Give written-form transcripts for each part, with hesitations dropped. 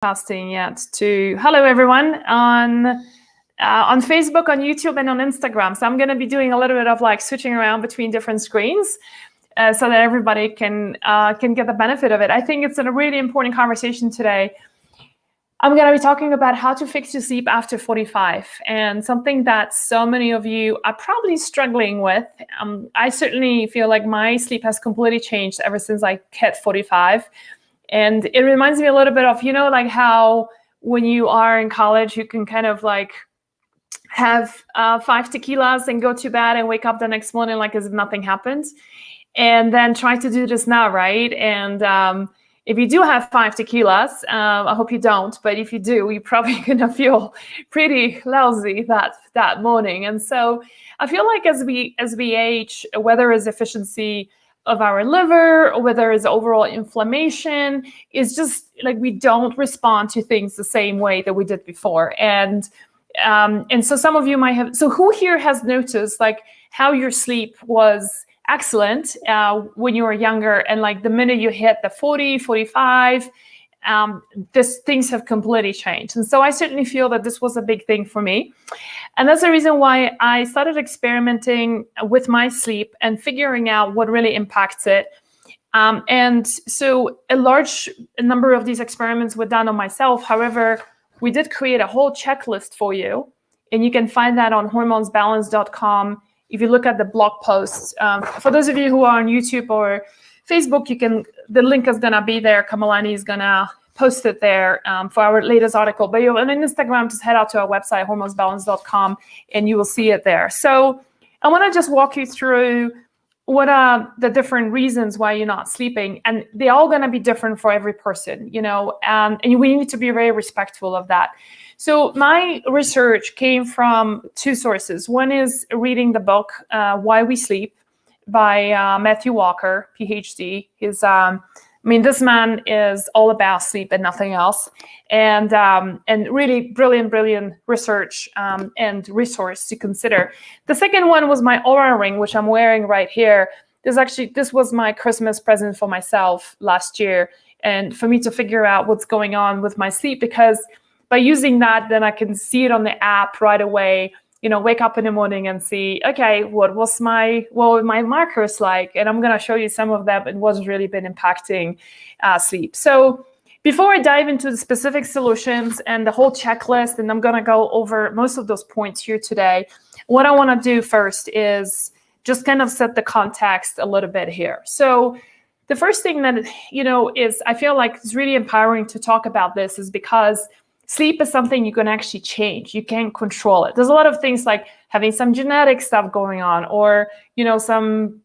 Casting yet to hello everyone on Facebook, on YouTube, and on Instagram. So I'm going to be doing a little bit of like switching around between different screens so that everybody can get the benefit of it. I think it's a really important conversation today. I'm going to be talking about how to fix your sleep after 45, and something that so many of you are probably struggling with. I certainly feel like my sleep has completely changed ever since I hit 45. And it reminds me a little bit of, like how when you are in college, you can kind of like have 5 tequilas and go to bed and wake up the next morning like as if nothing happened. And then try to do this now, right? And if you do have 5 tequilas, I hope you don't, but if you do, you're probably gonna feel pretty lousy that morning. And so I feel like as we age, whether it's efficiency of our liver or whether it's overall inflammation, is just like we don't respond to things the same way that we did before. And so some of you might have, so who here has noticed like how your sleep was excellent when you were younger, and like the minute you hit the 40, 45, things have completely changed. And so I certainly feel that this was a big thing for me. And that's the reason why I started experimenting with my sleep and figuring out what really impacts it. And so a large number of these experiments were done on myself. However, we did create a whole checklist for you, and you can find that on hormonesbalance.com. If you look at the blog posts, for those of you who are on YouTube or Facebook, the link is gonna be there. Kamalani is gonna post it there for our latest article. But on Instagram, just head out to our website, hormonesbalance.com, and you will see it there. So I wanna just walk you through what are the different reasons why you're not sleeping. And they're all gonna be different for every person, and we need to be very respectful of that. So my research came from 2 sources. One is reading the book, Why We Sleep by Matthew Walker, PhD. This man is all about sleep and nothing else. And really brilliant research and resource to consider. The second one was my Oura ring, which I'm wearing right here. This was my Christmas present for myself last year. And for me to figure out what's going on with my sleep, because by using that, then I can see it on the app right away, wake up in the morning and see, okay, what were my markers like? And I'm going to show you some of them and what's really been impacting sleep. So before I dive into the specific solutions and the whole checklist, and I'm going to go over most of those points here today, what I want to do first is just kind of set the context a little bit here. So the first thing that, is I feel like it's really empowering to talk about this is because sleep is something you can actually change. You can't control it. There's a lot of things like having some genetic stuff going on, or, some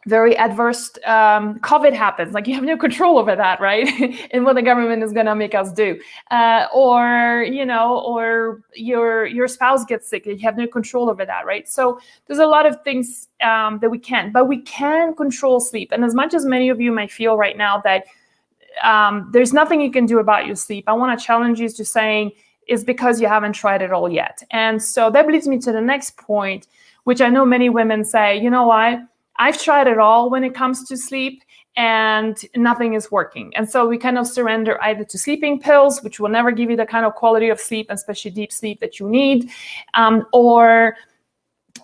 very adverse COVID happens. Like you have no control over that, right? And what the government is going to make us do. Or your spouse gets sick. You have no control over that, right? So there's a lot of things that we can't, but we can control sleep. And as much as many of you might feel right now that there's nothing you can do about your sleep, I want to challenge you to saying it's because you haven't tried it all yet. And so that leads me to the next point, which I know many women say, you know what, I've tried it all when it comes to sleep and nothing is working. And so we kind of surrender either to sleeping pills, which will never give you the kind of quality of sleep, especially deep sleep, that you need, or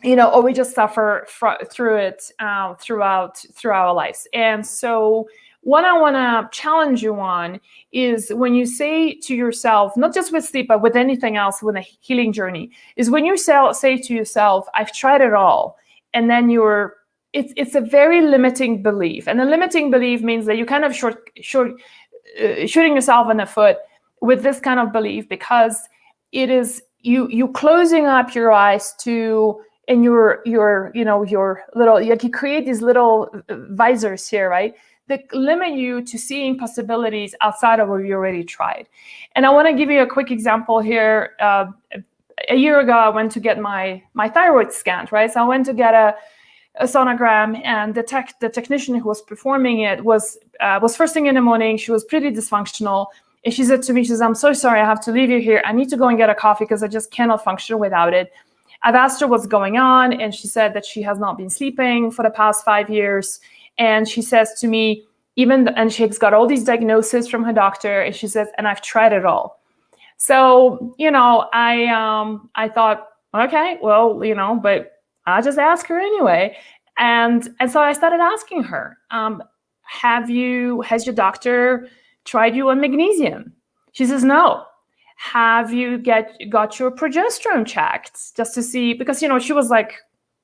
we just suffer through it throughout our lives. And so what I want to challenge you on is when you say to yourself, not just with sleep, but with anything else, with a healing journey, is when you say to yourself, I've tried it all, and then it's a very limiting belief. And a limiting belief means that you kind of shooting yourself in the foot with this kind of belief, because it is you closing up your eyes to, and your little, like you create these little visors here, right? That limit you to seeing possibilities outside of what you already tried. And I want to give you a quick example here. A year ago, I went to get my thyroid scanned, right? So I went to get a sonogram, and the technician who was performing it was first thing in the morning. She was pretty dysfunctional. And she said to me, I'm so sorry, I have to leave you here. I need to go and get a coffee because I just cannot function without it. I've asked her what's going on, and she said that she has not been sleeping for the past 5 years. And she says to me, and she's got all these diagnoses from her doctor, and she says, and I've tried it all. So, I thought, okay, well, but I'll just ask her anyway. And so I started asking her, has your doctor tried you on magnesium? She says, no. Have you got your progesterone checked just to see, because, she was like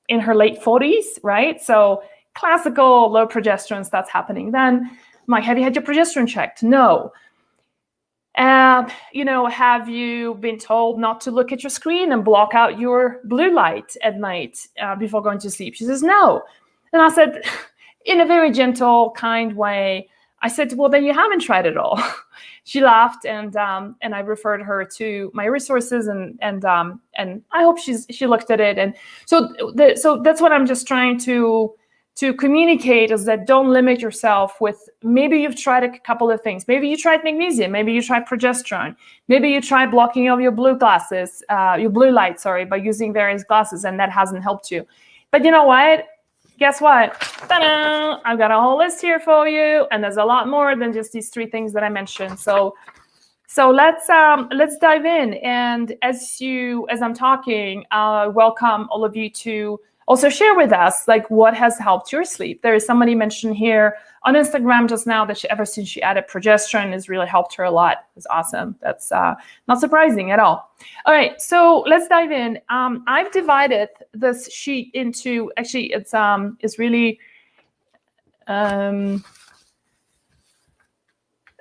in her late 40s, right? So classical low progesterone starts happening then. I'm like, have you had your progesterone checked? No. Have you been told not to look at your screen and block out your blue light at night before going to sleep? She says, no. And I said, in a very gentle, kind way, I said, well, then you haven't tried it all. She laughed, and I referred her to my resources, and I hope she looked at it. And so that's what I'm just trying to communicate, is that don't limit yourself with, maybe you've tried a couple of things. Maybe you tried magnesium, maybe you tried progesterone, maybe you tried blocking of your blue light, by using various glasses, and that hasn't helped you. But you know what? Guess what? Ta-da! I've got a whole list here for you, and there's a lot more than just these 3 things that I mentioned. So let's dive in. And as I'm talking, I welcome all of you to also share with us, like, what has helped your sleep. There is somebody mentioned here on Instagram just now that ever since she added progesterone, has really helped her a lot. It's awesome. That's not surprising at all. All right, so let's dive in. I've divided this sheet into, actually, it's really,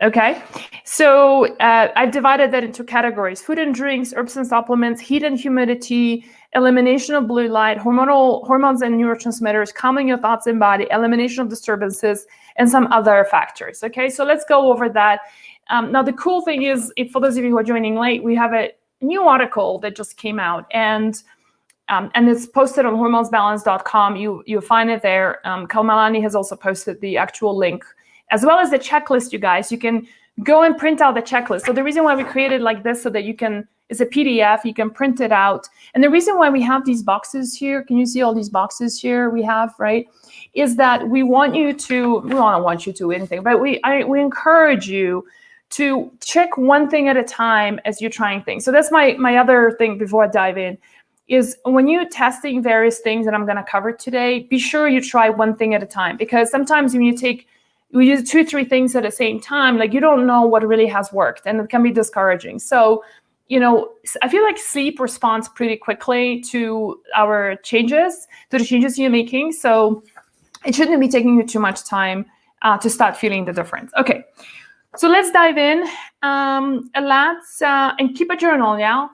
okay. So I've divided that into categories: food and drinks, herbs and supplements, heat and humidity, elimination of blue light, hormones and neurotransmitters, calming your thoughts and body, elimination of disturbances, and some other factors. Okay, so let's go over that. Now, the cool thing is, for those of you who are joining late, we have a new article that just came out, and it's posted on hormonesbalance.com. You'll find it there. Kalmalani has also posted the actual link, as well as the checklist, you guys. You can go and print out the checklist. So the reason why we created like this, so that it's a PDF, you can print it out. And the reason why we have these boxes here, can you see all these boxes here we have, right? Is that we don't want you to anything, but we encourage you to check one thing at a time as you're trying things. So that's my other thing before I dive in, is when you're testing various things that I'm going to cover today, be sure you try one thing at a time, because sometimes when we use 2-3 things at the same time, like, you don't know what really has worked, and it can be discouraging. So, I feel like sleep responds pretty quickly to the changes you're making. So it shouldn't be taking you too much time to start feeling the difference. Okay, so let's dive in. And keep a journal, yeah?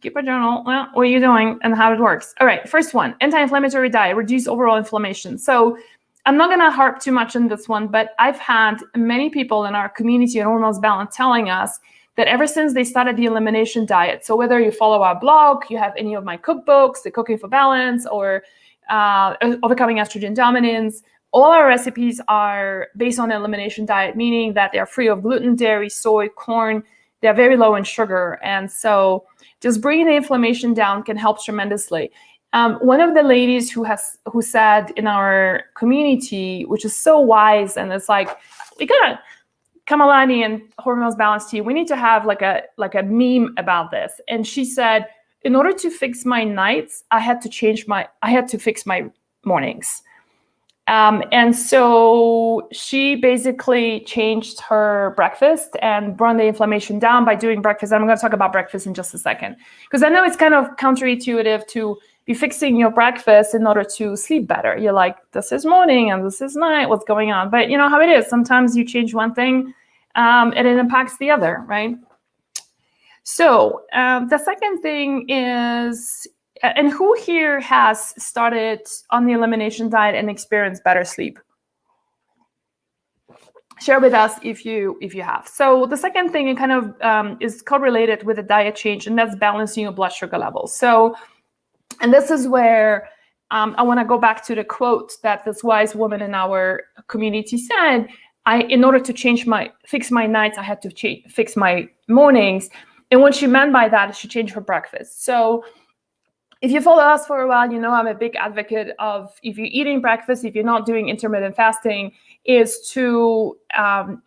Keep a journal. Well, what are you doing and how it works? All right, first one, anti-inflammatory diet, reduce overall inflammation. So I'm not going to harp too much on this one, but I've had many people in our community at Hormonal Balance telling us that ever since they started the elimination diet, so whether you follow our blog, you have any of my cookbooks, the Cooking for Balance, or Overcoming Estrogen Dominance, all our recipes are based on the elimination diet, meaning that they're free of gluten, dairy, soy, corn. They're very low in sugar. And so just bringing the inflammation down can help tremendously. One of the ladies who said in our community, which is so wise, and it's like, we gotta, Kamalani and Hormonal Balance team, we need to have like a meme about this. And she said, in order to fix my nights, I had to fix my mornings. And so she basically changed her breakfast and brought the inflammation down by doing breakfast. I'm going to talk about breakfast in just a second, because I know it's kind of counterintuitive to be fixing your breakfast in order to sleep better. You're like, this is morning and this is night, what's going on? But you know how it is. Sometimes you change one thing and it impacts the other, right? So the second thing is, and who here has started on the elimination diet and experienced better sleep? Share with us if you have. So the second thing, it kind of is correlated with a diet change, and that's balancing your blood sugar levels. So, and this is where I want to go back to the quote that this wise woman in our community said, in order to fix my nights, I had to fix my mornings. And what she meant by that is she changed her breakfast. So if you follow us for a while, you know I'm a big advocate of, if you're eating breakfast, if you're not doing intermittent fasting, is to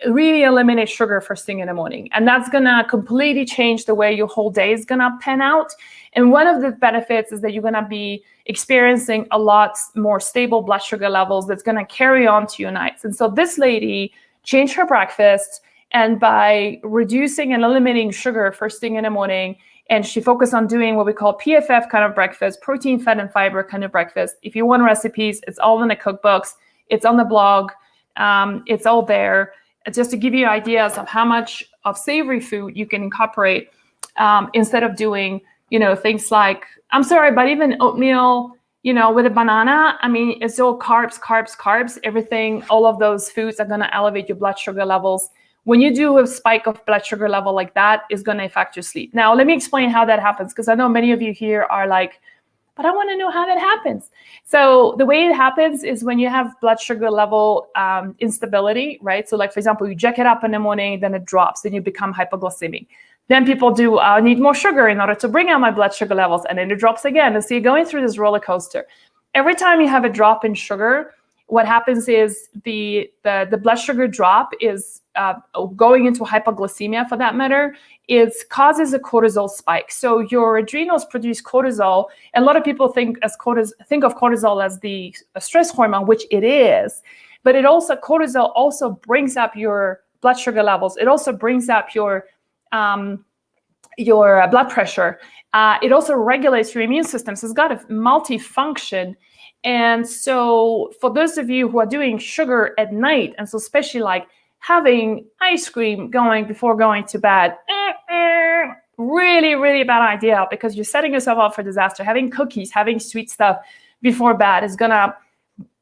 really eliminate sugar first thing in the morning. And that's going to completely change the way your whole day is going to pan out. And one of the benefits is that you're going to be experiencing a lot more stable blood sugar levels that's going to carry on to your nights. And so this lady changed her breakfast, and by reducing and eliminating sugar first thing in the morning, and she focused on doing what we call PFF kind of breakfast, protein, fat, and fiber kind of breakfast. If you want recipes, it's all in the cookbooks. It's on the blog. It's all there. Just to give you ideas of how much of savory food you can incorporate instead of doing, things like, I'm sorry, but even oatmeal, with a banana, I mean, it's all carbs, carbs, carbs. Everything, all of those foods are going to elevate your blood sugar levels. When you do a spike of blood sugar level like that, is going to affect your sleep. Now, let me explain how that happens, because I know many of you here are like, but I want to know how that happens. So the way it happens is when you have blood sugar level instability, right? So like, for example, you jack it up in the morning, then it drops, then you become hypoglycemic. Then people do, I need more sugar in order to bring out my blood sugar levels, and then it drops again. And so you're going through this roller coaster. Every time you have a drop in sugar, what happens is the blood sugar drop is going into hypoglycemia, for that matter. It causes a cortisol spike. So your adrenals produce cortisol. And a lot of people think of cortisol as the stress hormone, which it is. But cortisol also brings up your blood sugar levels. It also brings up your blood pressure. It also regulates your immune system. So it's got a multifunction. And so for those of you who are doing sugar at night, and so especially like having ice cream before going to bed, really, really bad idea, because you're setting yourself up for disaster. Having cookies, having sweet stuff before bed is going to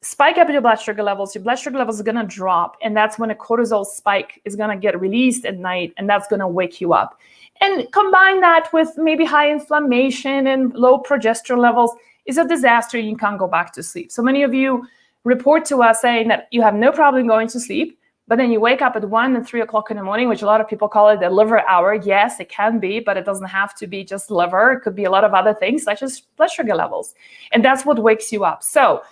spike up your blood sugar levels. Your blood sugar levels are going to drop, and that's when a cortisol spike is going to get released at night, and that's going to wake you up. And combine that with maybe high inflammation and low progesterone levels, is a disaster. You can't go back to sleep. So many of you report to us saying that you have no problem going to sleep, but then you wake up at 1 and 3 o'clock in the morning, which a lot of people call it the liver hour. Yes, it can be, but it doesn't have to be just liver. It could be a lot of other things, such as blood sugar levels. And that's what wakes you up. So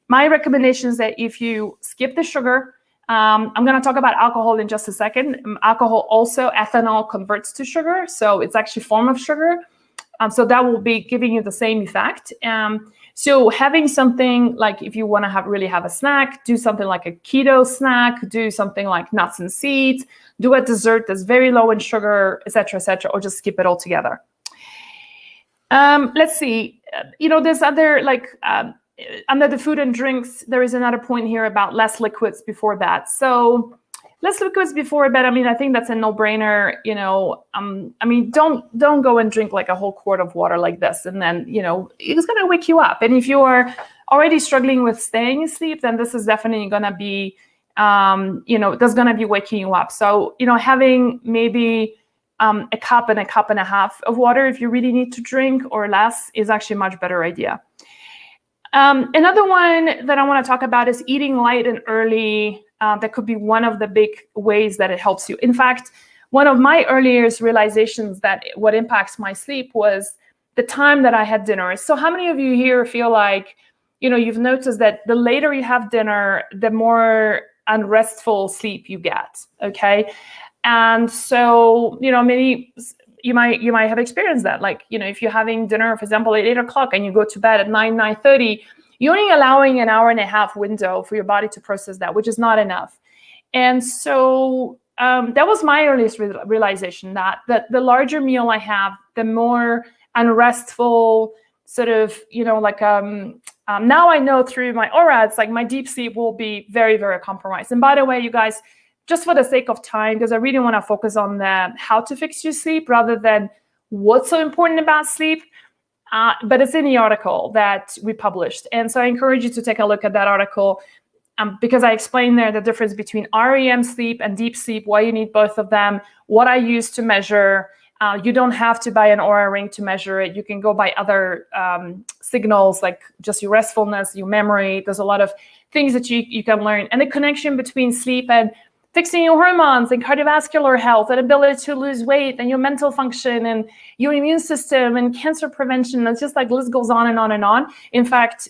my recommendation is that if you skip the sugar, I'm going to talk about alcohol in just a second. Alcohol also, ethanol converts to sugar. So it's actually a form of sugar. So that will be giving you the same effect. So having something like, if you want to really have a snack, do something like a keto snack, do something like nuts and seeds, do a dessert that's very low in sugar, et cetera, or just skip it altogether. Let's see, there's other under the food and drinks, there is another point here about less liquids before bed. So less liquids before bed, I think that's a no-brainer. Don't go and drink like a whole quart of water like this, and then, it's going to wake you up. And if you're already struggling with staying asleep, then this is definitely going to be, that's going to be waking you up. So, having maybe a cup and a half of water, if you really need to drink, or less, is actually a much better idea. Another one that I want to talk about is eating light and early. That could be one of the big ways that it helps you. In fact, one of my earliest realizations that what impacts my sleep was the time that I had dinner. So how many of you here feel like, you've noticed that the later you have dinner, the more unrestful sleep you get, okay? And so, maybe you might have experienced that. Like, if you're having dinner, for example, at 8 o'clock and you go to bed at 9:30, you're only allowing an hour and a half window for your body to process that, which is not enough. And so that was my earliest realization, that the larger meal I have, the more unrestful sort of, now I know through my aura, it's like my deep sleep will be very, very compromised. And by the way, you guys, just for the sake of time, because I really want to focus on how to fix your sleep rather than what's so important about sleep. But it's in the article that we published. And so I encourage you to take a look at that article because I explain there the difference between REM sleep and deep sleep, why you need both of them, what I use to measure. You don't have to buy an Oura ring to measure it. You can go by other signals, like just your restfulness, your memory. There's a lot of things that you can learn. And the connection between sleep and fixing your hormones and cardiovascular health and ability to lose weight and your mental function and your immune system and cancer prevention. It's just like, list goes on and on and on. In fact,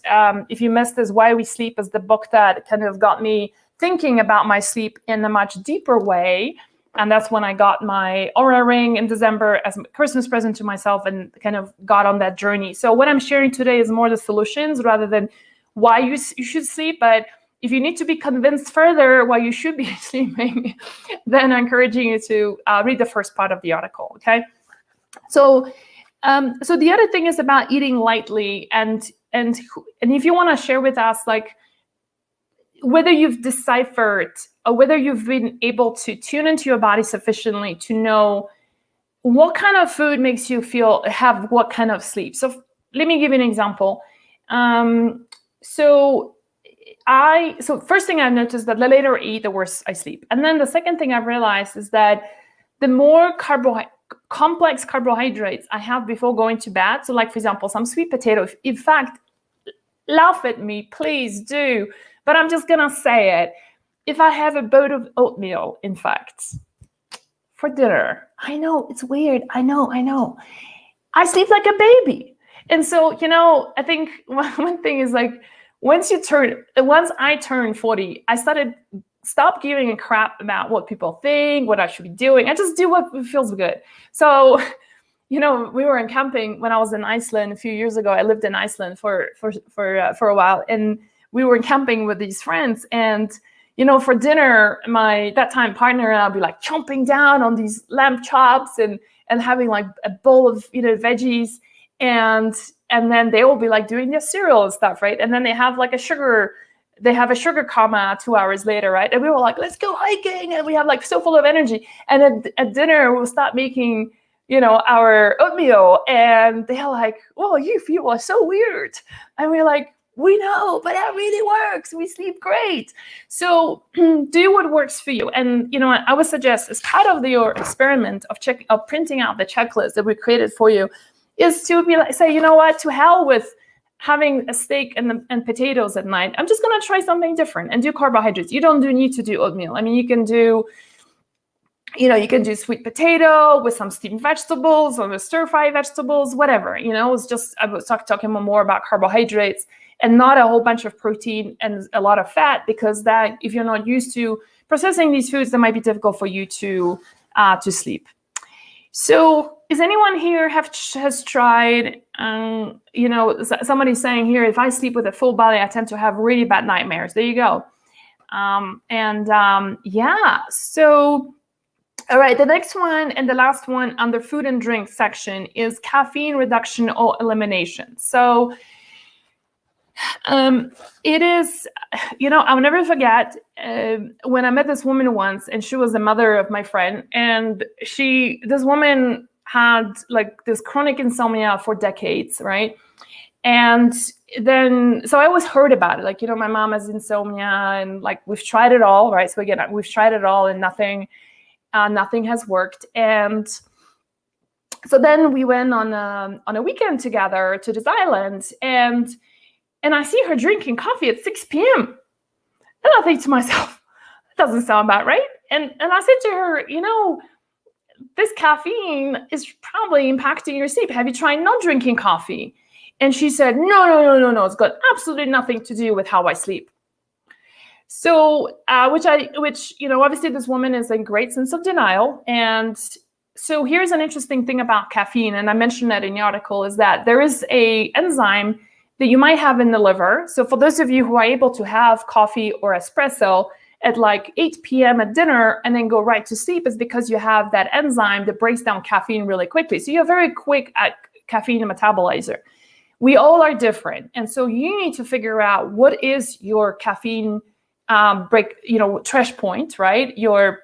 if you missed this, Why We Sleep is the book that kind of got me thinking about my sleep in a much deeper way. And that's when I got my Aura ring in December as a Christmas present to myself and kind of got on that journey. So what I'm sharing today is more the solutions rather than why you should sleep. But if you need to be convinced further why you should be sleeping, then I'm encouraging you to read the first part of the article, okay? So the other thing is about eating lightly. And if you want to share with us, like, whether you've deciphered or whether you've been able to tune into your body sufficiently to know what kind of food makes you have what kind of sleep. So let me give you an example. So first thing I've noticed that the later I eat, the worse I sleep. And then the second thing I've realized is that the more complex carbohydrates I have before going to bed, so like, for example, some sweet potato, in fact, laugh at me, please do. But I'm just going to say it. If I have a bowl of oatmeal, in fact, for dinner, I know it's weird. I know. I sleep like a baby. And so, I think one thing is like, once I turned 40, I stopped giving a crap about what people think, what I should be doing. I just do what feels good. So, we were in camping when I was in Iceland a few years ago. I lived in Iceland for a while, and we were camping with these friends, and for dinner, my that time partner and I'll be like chomping down on these lamb chops and having like a bowl of veggies, and then they will be like doing their cereal and stuff, right? And then they have like a sugar coma 2 hours later, right? And we were like, let's go hiking, and we have like so full of energy. And at dinner, we'll start making our oatmeal, and they're like, well, you feel so weird, and we're like, we know, but that really works. We sleep great. So do what works for you. And I would suggest, as part of your experiment of printing out the checklist that we created for you, is to be like, say, to hell with having a steak and potatoes at night. I'm just gonna try something different and do carbohydrates. You don't need to do oatmeal. I mean, you can do sweet potato with some steamed vegetables or stir-fry vegetables, whatever. It's just, I was talking more about carbohydrates and not a whole bunch of protein and a lot of fat, because that, if you're not used to processing these foods, that might be difficult for you to sleep. So is anyone here has tried, somebody's saying here, if I sleep with a full belly, I tend to have really bad nightmares. There you go. Yeah, so, all right, the next one and the last one under food and drink section is caffeine reduction or elimination. So it is, I'll never forget when I met this woman once, and she was the mother of my friend, and this woman had like this chronic insomnia for decades, right? And then, so I always heard about it, like, my mom has insomnia, and like, we've tried it all, right? So again, we've tried it all, and nothing has worked. And so then we went on a weekend together to this island, and I see her drinking coffee at 6 p.m. And I think to myself, that doesn't sound about right. And I said to her, this caffeine is probably impacting your sleep. Have you tried not drinking coffee? And she said, no. It's got absolutely nothing to do with how I sleep. So, which obviously this woman is in great sense of denial. And so here's an interesting thing about caffeine, and I mentioned that in the article, is that there is a enzyme that you might have in the liver. So for those of you who are able to have coffee or espresso at like 8 p.m. at dinner and then go right to sleep, is because you have that enzyme that breaks down caffeine really quickly. So you're very quick at caffeine metabolizer. We all are different. And so you need to figure out what is your caffeine trash point, right? Your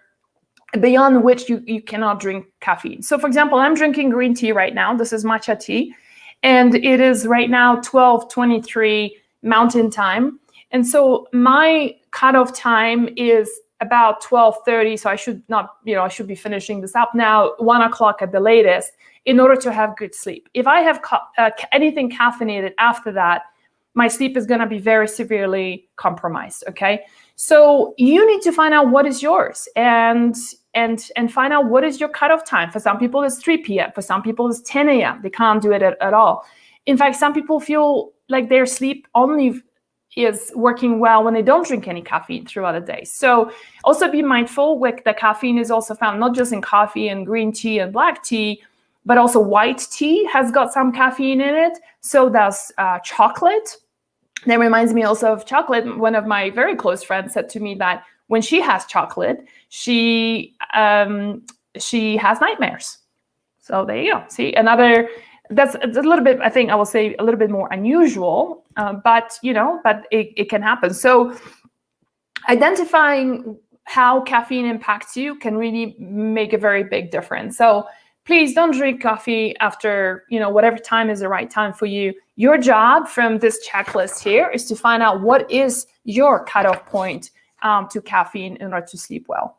beyond which you cannot drink caffeine. So for example, I'm drinking green tea right now. This is matcha tea. And it is right now 12:23 Mountain Time. And so my cutoff time is about 12:30. So I should be finishing this up now, 1 o'clock at the latest, in order to have good sleep. If I have anything caffeinated after that, my sleep is going to be very severely compromised, okay? So you need to find out what is yours and find out what is your cutoff time. For some people, it's 3 p.m. For some people, it's 10 a.m. They can't do it at all. In fact, some people feel like their sleep only is working well when they don't drink any caffeine throughout the day. So also be mindful with the caffeine is also found not just in coffee and green tea and black tea, but also white tea has got some caffeine in it. So does chocolate. That reminds me also of chocolate. One of my very close friends said to me that when she has chocolate, she has nightmares. So there you go. See, another, that's a little bit, I think I will say a little bit more unusual, but it can happen. So identifying how caffeine impacts you can really make a very big difference. So please don't drink coffee after, whatever time is the right time for you. Your job from this checklist here is to find out what is your cutoff point to caffeine in order to sleep well.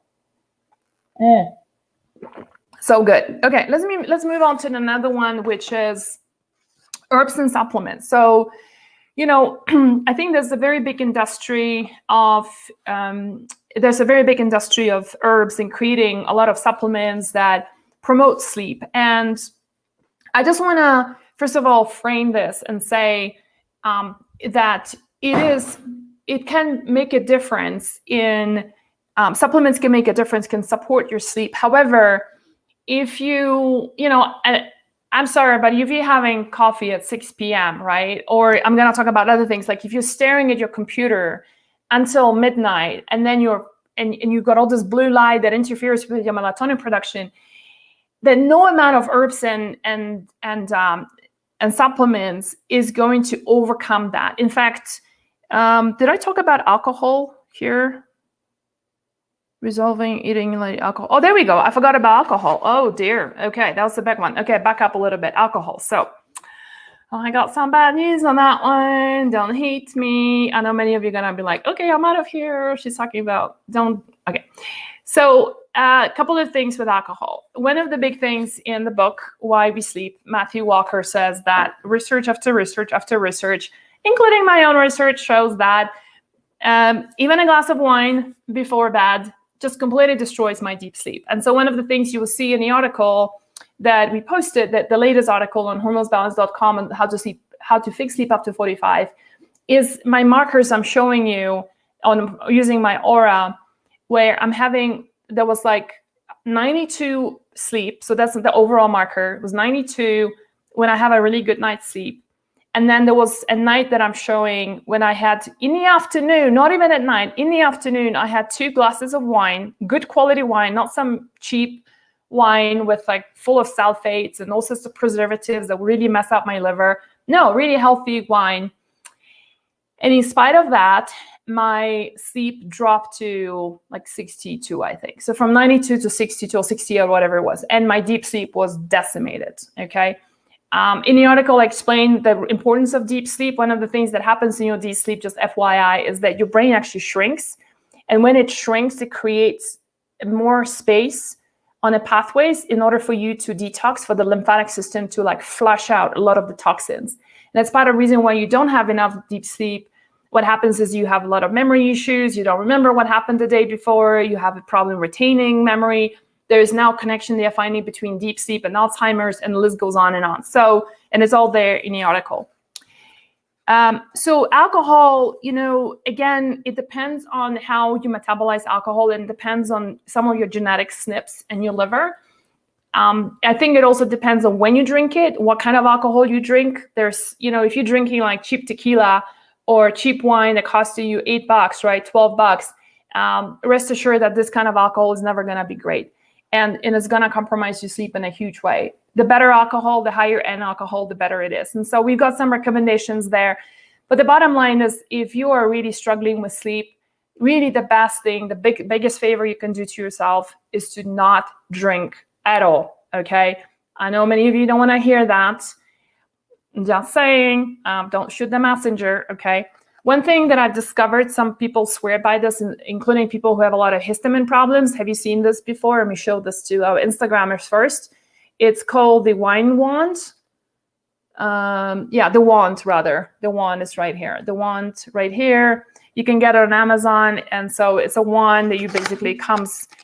So good. Okay, let's move on to another one, which is herbs and supplements. So, I think there's a very big industry of herbs and creating a lot of supplements that promote sleep. And I just want to, first of all, frame this and say that it can make a difference in, supplements can make a difference, can support your sleep. However, if I'm sorry, but if you're having coffee at 6 p.m., right? Or I'm going to talk about other things, like if you're staring at your computer until midnight and then you've got all this blue light that interferes with your melatonin production, then no amount of herbs and supplements is going to overcome that. In fact, did I talk about alcohol here? Resolving eating like alcohol. Oh, there we go. I forgot about alcohol. Oh dear. Okay, that was the big one. Okay, back up a little bit. Alcohol. So I got some bad news on that one. Don't hate me. I know many of you are gonna be like, okay, I'm out of here. She's talking about okay. So a couple of things with alcohol. One of the big things in the book, Why We Sleep, Matthew Walker says that research after research after research, including my own research, shows that even a glass of wine before bed just completely destroys my deep sleep. And so one of the things you will see in the article that we posted, that the latest article on hormonalsbalance.com and how to fix sleep up to 45, is my markers I'm showing you on using my Aura, where there was like 92 sleep. So that's the overall marker. It was 92 when I have a really good night's sleep. And then there was a night that I'm showing when I had, in the afternoon, not even at night, in the afternoon, I had 2 glasses of wine, good quality wine, not some cheap wine with like full of sulfates and all sorts of preservatives that really mess up my liver. No, really healthy wine. And in spite of that, my sleep dropped to like 62, I think. So from 92 to 62 or 60 or whatever it was. And my deep sleep was decimated, okay? In the article, I explained the importance of deep sleep. One of the things that happens in your deep sleep, just FYI, is that your brain actually shrinks. And when it shrinks, it creates more space on the pathways in order for you to detox, for the lymphatic system to like flush out a lot of the toxins. And that's part of the reason why you don't have enough deep sleep. What happens is you have a lot of memory issues. You don't remember what happened the day before. You have a problem retaining memory. There is now a connection they're finding between deep sleep and Alzheimer's, and the list goes on and on. So, and it's all there in the article. So alcohol, again, it depends on how you metabolize alcohol, and depends on some of your genetic SNPs in your liver. I think it also depends on when you drink it, what kind of alcohol you drink. There's, if you're drinking like cheap tequila or cheap wine that costs you $8, right, $12, rest assured that this kind of alcohol is never going to be great. And it's going to compromise your sleep in a huge way. The better alcohol, the higher end alcohol, the better it is. And so we've got some recommendations there. But the bottom line is, if you are really struggling with sleep, really the best thing, the biggest favor you can do to yourself is to not drink at all, okay? I know many of you don't want to hear that. I'm just saying, don't shoot the messenger, okay? One thing that I've discovered, some people swear by this, including people who have a lot of histamine problems. Have you seen this before? Let me show this to our Instagrammers first. It's called the wine wand. The wand, rather. The wand is right here. The wand right here. You can get it on Amazon, and so it's a wand that you basically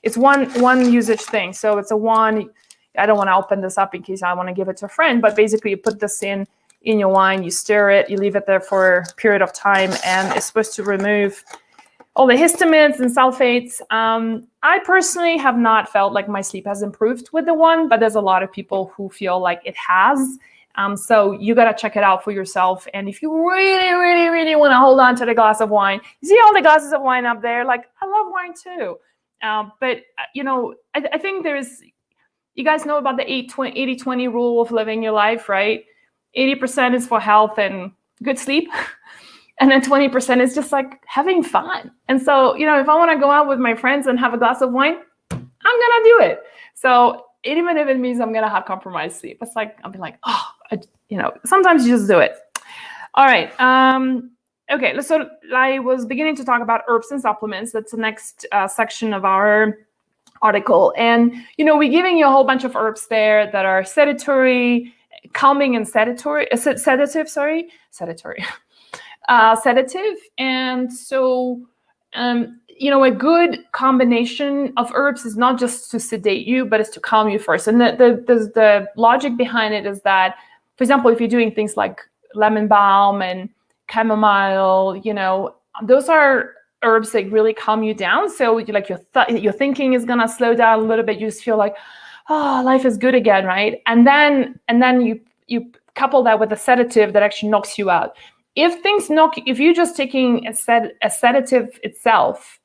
it's one usage thing. So it's a wand. I don't want to open this up in case I want to give it to a friend, but basically you put this in your wine, you stir it, you leave it there for a period of time, and it's supposed to remove all the histamines and sulfates. I personally have not felt like my sleep has improved with the one, but there's a lot of people who feel like it has. So you got to check it out for yourself. And if you really, really, really want to hold on to the glass of wine, you see all the glasses of wine up there, like I love wine too. But I think you guys know about the 80-20 rule of living your life, right? 80% is for health and good sleep. And then 20% is just like having fun. And so, if I want to go out with my friends and have a glass of wine, I'm going to do it. So even if it means I'm going to have compromised sleep, it's like, I'll be like, sometimes you just do it. All right. Okay. So I was beginning to talk about herbs and supplements. That's the next section of our article. And, we're giving you a whole bunch of herbs there that are sedatory, calming and sedative. And so, a good combination of herbs is not just to sedate you, but it's to calm you first. And the logic behind it is that, for example, if you're doing things like lemon balm and chamomile, those are herbs that really calm you down. So your thinking is going to slow down a little bit. You just feel like, oh, life is good again, right? And then you couple that with a sedative that actually knocks you out. If you're just taking a sedative itself,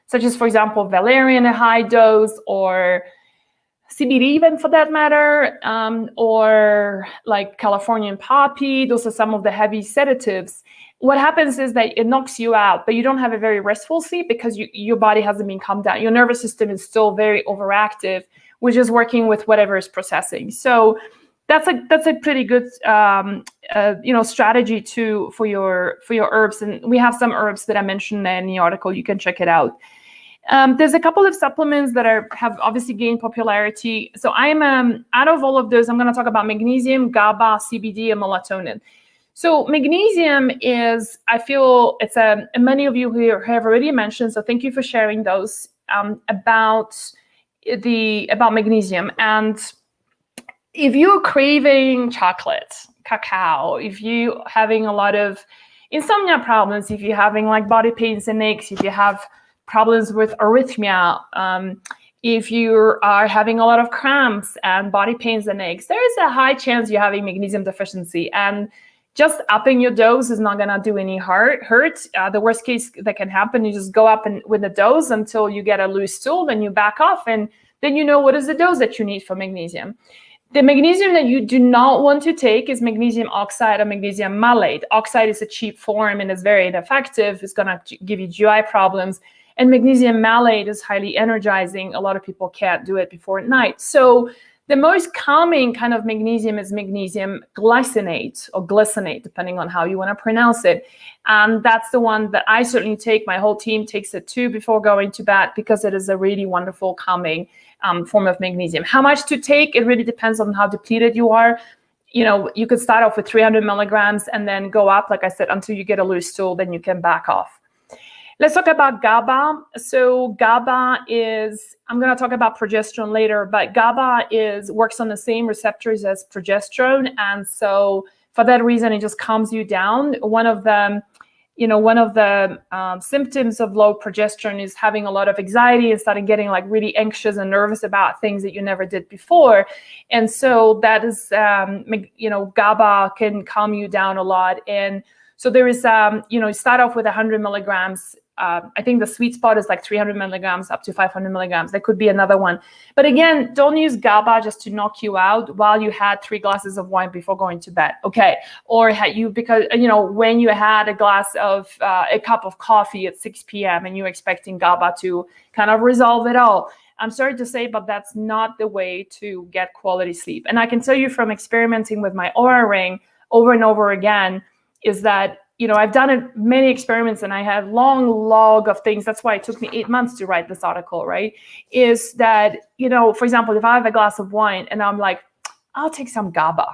such as, for example, valerian, a high dose, or CBD even for that matter, or like Californian poppy, those are some of the heavy sedatives. What happens is that it knocks you out, but you don't have a very restful sleep because your body hasn't been calmed down. Your nervous system is still very overactive, which is working with whatever is processing. So that's a pretty good strategy for your herbs. And we have some herbs that I mentioned in the article. You can check it out. There's a couple of supplements that have obviously gained popularity. So I'm out of all of those, I'm going to talk about magnesium, GABA, CBD, and melatonin. So magnesium is, I feel it's many of you here have already mentioned. So thank you for sharing those about magnesium. And if you're craving chocolate, cacao, if you're having a lot of insomnia problems, if you're having like body pains and aches, if you have problems with arrhythmia, if you are having a lot of cramps and body pains and aches, there is a high chance you're having magnesium deficiency. And just upping your dose is not going to do any hurt. The worst case that can happen, you just go up with the dose until you get a loose stool, then you back off, and then you know what is the dose that you need for magnesium. The magnesium that you do not want to take is magnesium oxide or magnesium malate. Oxide is a cheap form and is very ineffective. It's going to give you GI problems. And magnesium malate is highly energizing. A lot of people can't do it before night. So the most calming kind of magnesium is magnesium glycinate or glycinate, depending on how you want to pronounce it. And that's the one that I certainly take. My whole team takes it too before going to bed because it is a really wonderful calming form of magnesium. How much to take? It really depends on how depleted you are. You could start off with 300 milligrams and then go up, like I said, until you get a loose stool, then you can back off. Let's talk about GABA. So GABA is, I'm going to talk about progesterone later, but GABA works on the same receptors as progesterone. And so for that reason, it just calms you down. One of the symptoms of low progesterone is having a lot of anxiety and starting getting like really anxious and nervous about things that you never did before. And so that is, GABA can calm you down a lot. And so there is, you start off with 100 milligrams. I think the sweet spot is like 300 milligrams up to 500 milligrams. There could be another one. But again, don't use GABA just to knock you out while you had 3 glasses of wine before going to bed. Okay. Or because when you had a cup of coffee at 6 p.m. and you're expecting GABA to kind of resolve it all. I'm sorry to say, but that's not the way to get quality sleep. And I can tell you from experimenting with my Oura Ring over and over again is that I've done many experiments and I have long log of things. That's why it took me 8 months to write this article, right? Is that, for example, if I have a glass of wine and I'm like, I'll take some GABA.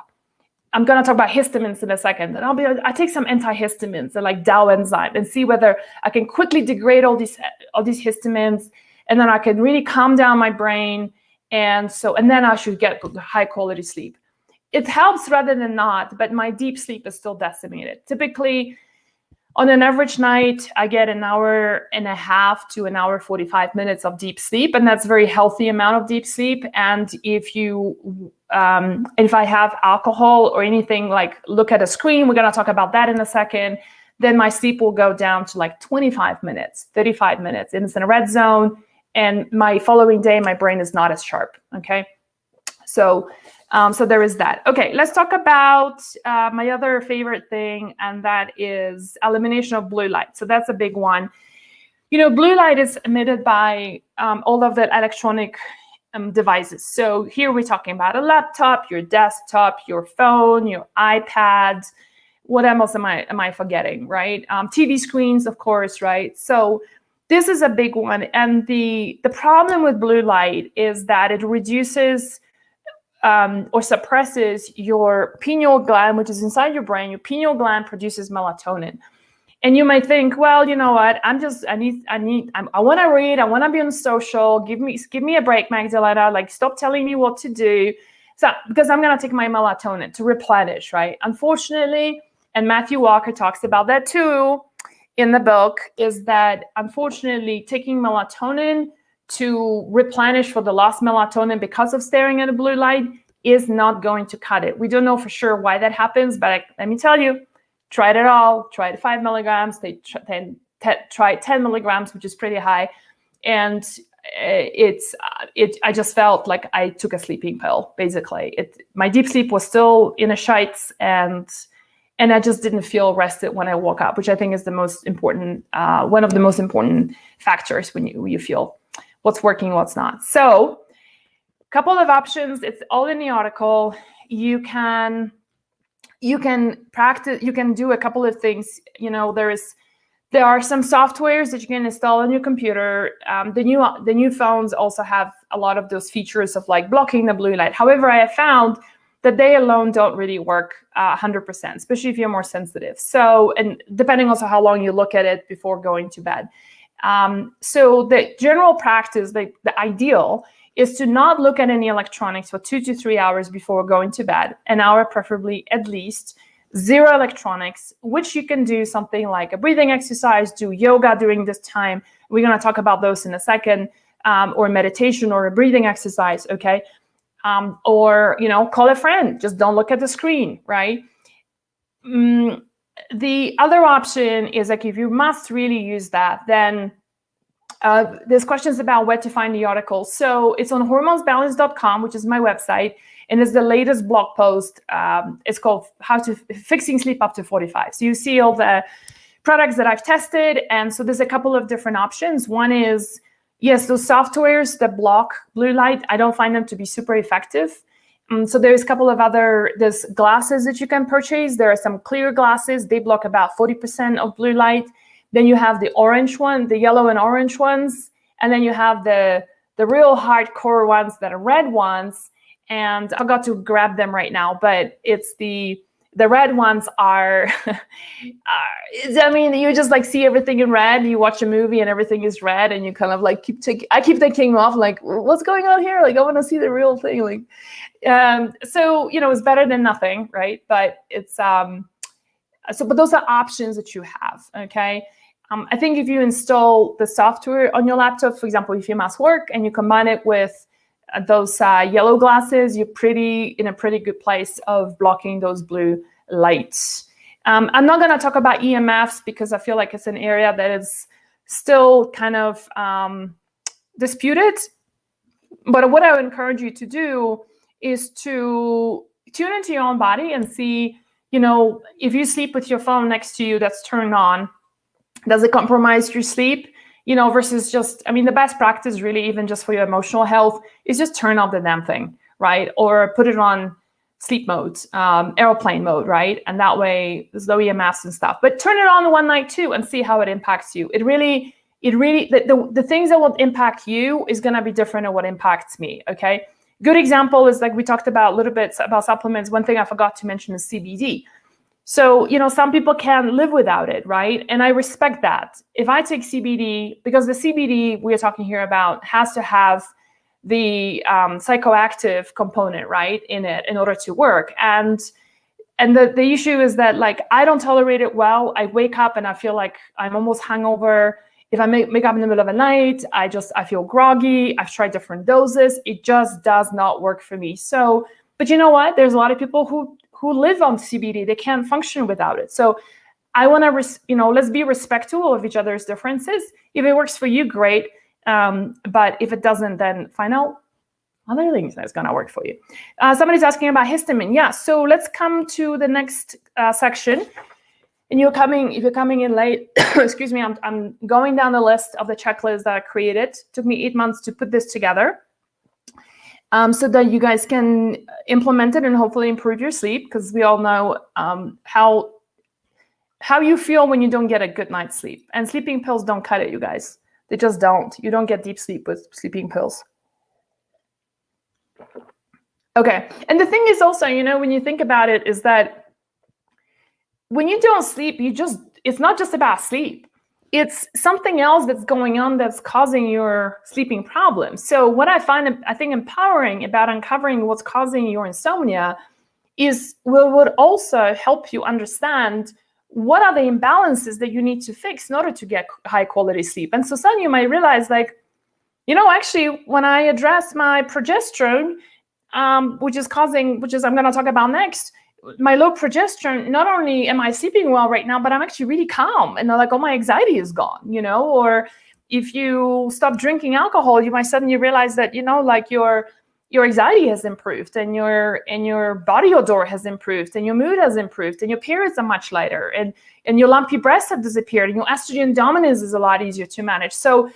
I'm going to talk about histamines in a second. And I take some antihistamines, they're like DAO enzyme, and see whether I can quickly degrade all these histamines, and then I can really calm down my brain. And then I should get high quality sleep. It helps rather than not, but my deep sleep is still decimated. Typically, on an average night, I get an hour and a half to an hour 45 minutes of deep sleep, and that's a very healthy amount of deep sleep. And if I have alcohol or anything, like look at a screen, we're going to talk about that in a second, then my sleep will go down to like 25 minutes, 35 minutes, and it's in a red zone. And my following day, my brain is not as sharp. Okay, so there is that. Okay, let's talk about my other favorite thing, and that is elimination of blue light. So that's a big one. Blue light is emitted by all of the electronic devices. So here we're talking about a laptop, your desktop, your phone, your iPad. What else am I forgetting, right? TV screens, of course, right? So this is a big one. And the problem with blue light is that it reduces or suppresses your pineal gland, which is inside your brain. Your pineal gland produces melatonin. And you might think, well, you know what? I want to read. I want to be on social. Give me a break, Magdalena. Like, stop telling me what to do. So, because I'm going to take my melatonin to replenish, right? Unfortunately, and Matthew Walker talks about that too in the book, is that unfortunately taking melatonin to replenish for the lost melatonin because of staring at a blue light is not going to cut it. We don't know for sure why that happens, but let me tell you, tried it all, tried 5 milligrams, they tried 10 milligrams, which is pretty high. And I just felt like I took a sleeping pill, basically. My deep sleep was still in a shites, and I just didn't feel rested when I woke up, which I think is the most important, one of the most important factors when you feel what's working, what's not. So a couple of options. It's all in the article. You can practice. You can do a couple of things. There are some softwares that you can install on your computer. The new phones also have a lot of those features of like blocking the blue light. However, I have found that they alone don't really work 100%, especially if you're more sensitive. So, and depending also how long you look at it before going to bed. So the general practice, the ideal, is to not look at any electronics for 2 to 3 hours before going to bed, an hour preferably at least, zero electronics, which you can do something like a breathing exercise, do yoga during this time. We're going to talk about those in a second, or meditation or a breathing exercise, okay? Or, call a friend, just don't look at the screen, right? The other option is like, if you must really use that, then there's questions about where to find the article. So it's on hormonesbalance.com, which is my website, and it's the latest blog post. It's called Fixing Sleep Up to 45. So you see all the products that I've tested, and so there's a couple of different options. One is, yes, those softwares that block blue light, I don't find them to be super effective. So there's a couple of there's glasses that you can purchase. There are some clear glasses. They block about 40% of blue light. Then you have the orange one, the yellow and orange ones. And then you have the real hardcore ones that are red ones. And I forgot to grab them right now, but it's the red ones are, you just like see everything in red. You watch a movie and everything is red, and you kind of like I keep taking off, like, what's going on here? Like, I want to see the real thing. Like, so, it's better than nothing, right? But it's, but those are options that you have, okay? I think if you install the software on your laptop, for example, if you must work and you combine it with those yellow glasses, you're in a pretty good place of blocking those blue lights. I'm not going to talk about EMFs because I feel like it's an area that is still kind of disputed. But what I would encourage you to do is to tune into your own body and see, if you sleep with your phone next to you that's turned on, does it compromise your sleep? Versus just, the best practice really, even just for your emotional health, is just turn off the damn thing, right? Or put it on sleep mode, airplane mode, right? And that way there's low EMFs and stuff. But turn it on one night too and see how it impacts you. It really, the things that will impact you is going to be different than what impacts me, okay? Good example is like we talked about a little bit about supplements. One thing I forgot to mention is CBD. So, some people can't live without it, right? And I respect that. If I take CBD, because the CBD we are talking here about has to have the psychoactive component, right, in it in order to work. And the issue is that, like, I don't tolerate it well. I wake up and I feel like I'm almost hungover. If I make up in the middle of the night, I feel groggy. I've tried different doses. It just does not work for me. So, but you know what? There's a lot of people who live on CBD. They can't function without it. So I want to, let's be respectful of each other's differences. If it works for you, great. But if it doesn't, then find out other things that's going to work for you. Somebody's asking about histamine. Yeah, so let's come to the next section. And if you're coming in late, excuse me, I'm going down the list of the checklist that I created. It took me 8 months to put this together. So that you guys can implement it and hopefully improve your sleep, because we all know how you feel when you don't get a good night's sleep. And sleeping pills don't cut it, you guys. They just don't. You don't get deep sleep with sleeping pills. Okay. And the thing is also, when you think about it, is that when you don't sleep, it's not just about sleep. It's something else that's going on that's causing your sleeping problems. So what I think empowering about uncovering what's causing your insomnia is would also help you understand what are the imbalances that you need to fix in order to get high quality sleep. And so some of you might realize, like, actually, when I address my progesterone, which is I'm going to talk about next, my low progesterone, not only am I sleeping well right now, but I'm actually really calm, and like all my anxiety is gone, or if you stop drinking alcohol, you might suddenly realize that, like your anxiety has improved, and your body odor has improved, and your mood has improved, and your periods are much lighter, and your lumpy breasts have disappeared, and your estrogen dominance is a lot easier to manage. So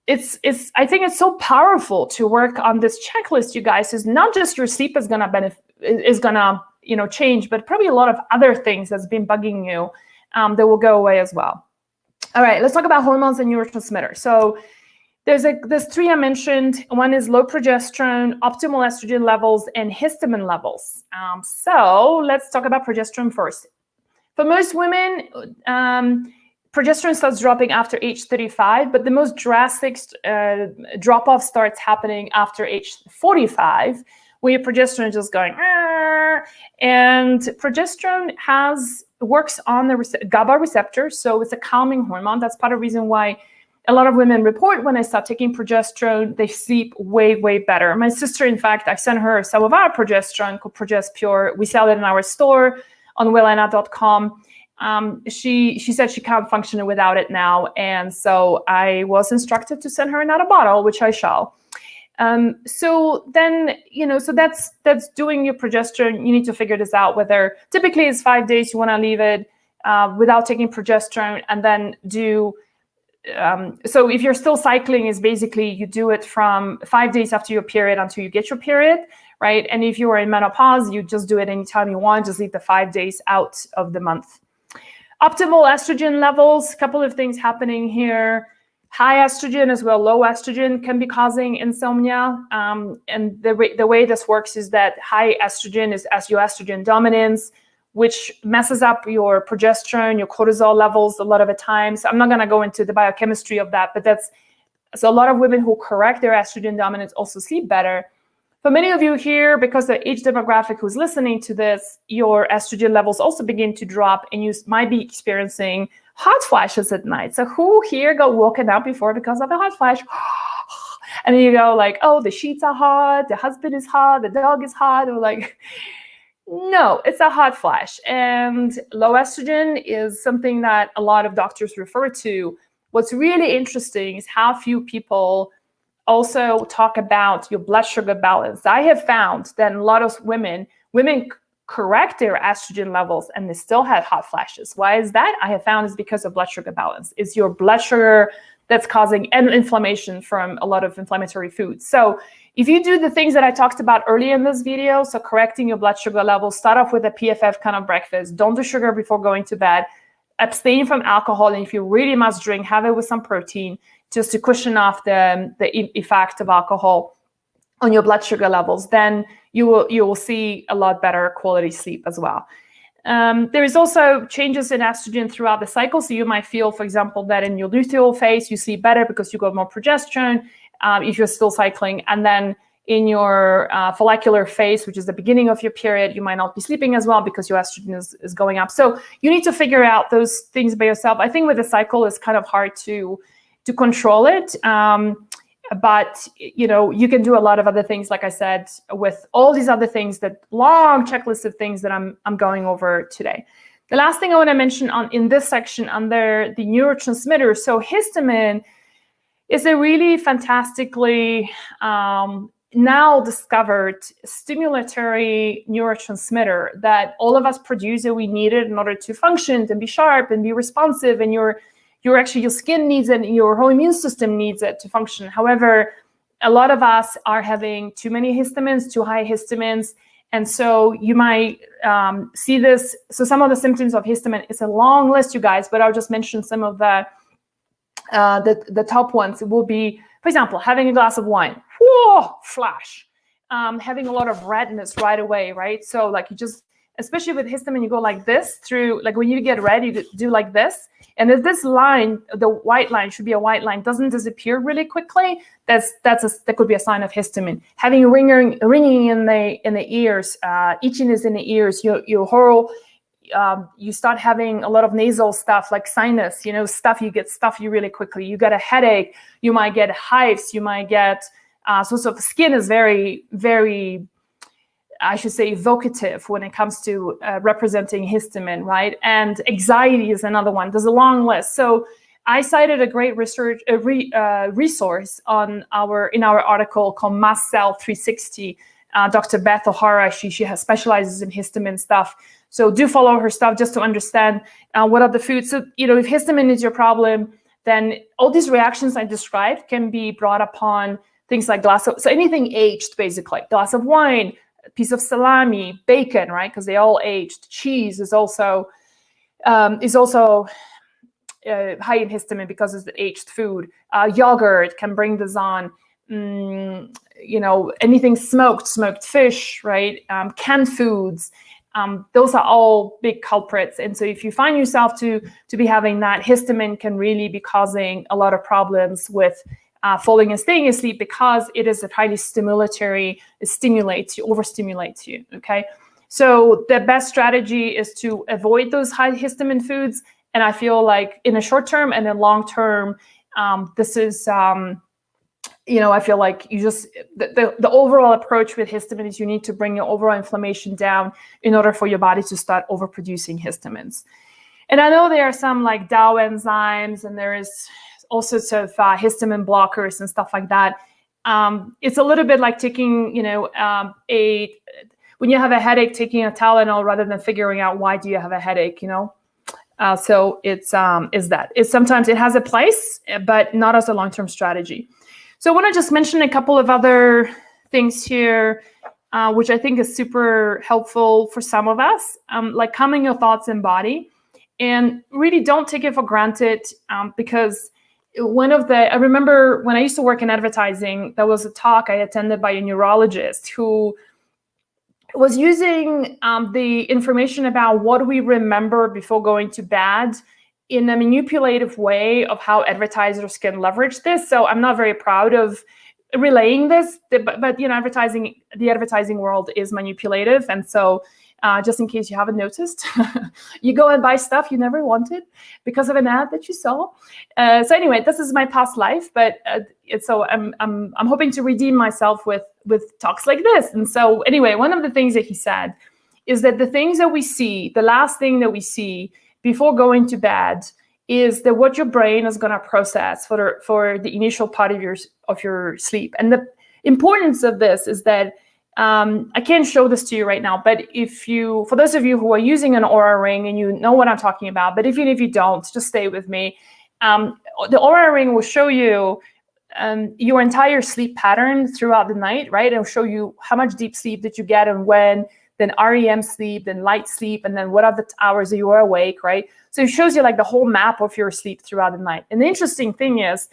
I think it's so powerful to work on this checklist, you guys. Is not just your sleep is gonna change, but probably a lot of other things that's been bugging you that will go away as well. All right, let's talk about hormones and neurotransmitters. So there's three I mentioned. One is low progesterone, optimal estrogen levels, and histamine levels. So let's talk about progesterone first. For most women, progesterone starts dropping after age 35, but the most drastic drop-off starts happening after age 45, where your progesterone is just going, and progesterone works on the GABA receptor, so it's a calming hormone. That's part of the reason why a lot of women report when they start taking progesterone, they sleep way, way better. My sister, in fact, I sent her some of our progesterone called Progest Pure. We sell it in our store on willena.com. She said she can't function without it now, and so I was instructed to send her another bottle, which I shall. So then, so that's doing your progesterone. You need to figure this out, whether typically it's 5 days, you want to leave it without taking progesterone, and then do, so if you're still cycling, is basically you do it from 5 days after your period until you get your period, right? And if you are in menopause, you just do it anytime you want, just leave the 5 days out of the month. Optimal estrogen levels, a couple of things happening here. High estrogen as well, low estrogen can be causing insomnia. And the way this works is that high estrogen is as your estrogen dominance, which messes up your progesterone, your cortisol levels a lot of the times. I'm not going to go into the biochemistry of that, but so a lot of women who correct their estrogen dominance also sleep better. For many of you here, because the age demographic who's listening to this, your estrogen levels also begin to drop, and you might be experiencing hot flashes at night. So who here got woken up before because of a hot flash? And then you go like, oh, the sheets are hot, the husband is hot, the dog is hot. Or like, no, it's a hot flash. And low estrogen is something that a lot of doctors refer to. What's really interesting is how few people also talk about your blood sugar balance. I have found that a lot of women correct their estrogen levels and they still have hot flashes. Why is that? I have found is because of blood sugar balance. It's your blood sugar that's causing inflammation from a lot of inflammatory foods. So if you do the things that I talked about earlier in this video, so correcting your blood sugar levels, start off with a PFF kind of breakfast, don't do sugar before going to bed, abstain from alcohol, and if you really must drink, have it with some protein, just to cushion off the effect of alcohol. on your blood sugar levels, then you will see a lot better quality sleep as well. There is also changes in estrogen throughout the cycle. So you might feel, for example, that in your luteal phase, you sleep better because you got more progesterone if you're still cycling. And then in your follicular phase, which is the beginning of your period, you might not be sleeping as well because your estrogen is going up. So you need to figure out those things by yourself. I think with the cycle, it's kind of hard to control it. But, you know, you can do a lot of other things, like I said, with all these other things, that long checklist of things that I'm going over today. The last thing I want to mention in this section under the neurotransmitters. So histamine is a really fantastically now discovered stimulatory neurotransmitter that all of us produce and we need it in order to function and be sharp and be responsive, and your skin needs it, and your whole immune system needs it to function. However, a lot of us are having too many histamines, too high histamines, and so you might see this. So some of the symptoms of histamine, it's a long list, you guys, but I'll just mention some of the top ones. It will be, for example, having a glass of wine, whoa, flash, having a lot of redness right away, right? So like you just, especially with histamine, you go like this through, like when you get red, you do like this. And if this line, the white line should be a white line, doesn't disappear really quickly, that could be a sign of histamine. Having ringing in the ears, itchiness in the ears, your whole, you start having a lot of nasal stuff like sinus, you get stuffy really quickly. You get a headache, you might get hives, you might get, so the skin is very, very, I should say, evocative when it comes to representing histamine, right? And anxiety is another one. There's a long list. So I cited a great resource in our article called Mast Cell 360. Dr. Beth O'Hara, she specializes in histamine stuff. So do follow her stuff just to understand what are the foods. So, if histamine is your problem, then all these reactions I described can be brought upon things like so anything aged, basically, glass of wine, a piece of salami, bacon, right? Because they all aged. Cheese is also high in histamine because it's the aged food. Yogurt can bring this on. Anything smoked fish, right? Canned foods. Those are all big culprits. And so if you find yourself to be having that, histamine can really be causing a lot of problems with falling and staying asleep, because it is a highly stimulatory, it overstimulates you, okay? So the best strategy is to avoid those high histamine foods. And I feel like in the short term and in long term, this is, I feel like you just, the overall approach with histamine is you need to bring your overall inflammation down in order for your body to start overproducing histamines. And I know there are some like DAO enzymes, and there is all sorts of histamine blockers and stuff like that. It's a little bit like taking, when you have a headache, taking a Tylenol rather than figuring out why do you have a headache, So it's sometimes it has a place, but not as a long-term strategy. So I want to just mention a couple of other things here, which I think is super helpful for some of us, like calming your thoughts and body. And really don't take it for granted, because I remember when I used to work in advertising, there was a talk I attended by a neurologist who was using the information about what we remember before going to bed in a manipulative way of how advertisers can leverage this. So I'm not very proud of relaying this, but the advertising world is manipulative. And so just in case you haven't noticed, you go and buy stuff you never wanted because of an ad that you saw. So anyway, this is my past life, but so I'm hoping to redeem myself with talks like this. And so anyway, one of the things that he said is that the things that we see, the last thing that we see before going to bed, is that what your brain is going to process for the initial part of your sleep. And the importance of this is that I can't show this to you right now, but for those of you who are using an Oura ring and you know what I'm talking about, but even if you don't, just stay with me. The Oura ring will show you your entire sleep pattern throughout the night, right? It'll show you how much deep sleep did you get and when, then REM sleep, then light sleep, and then what are the hours that you are awake, right? So it shows you like the whole map of your sleep throughout the night. And the interesting thing is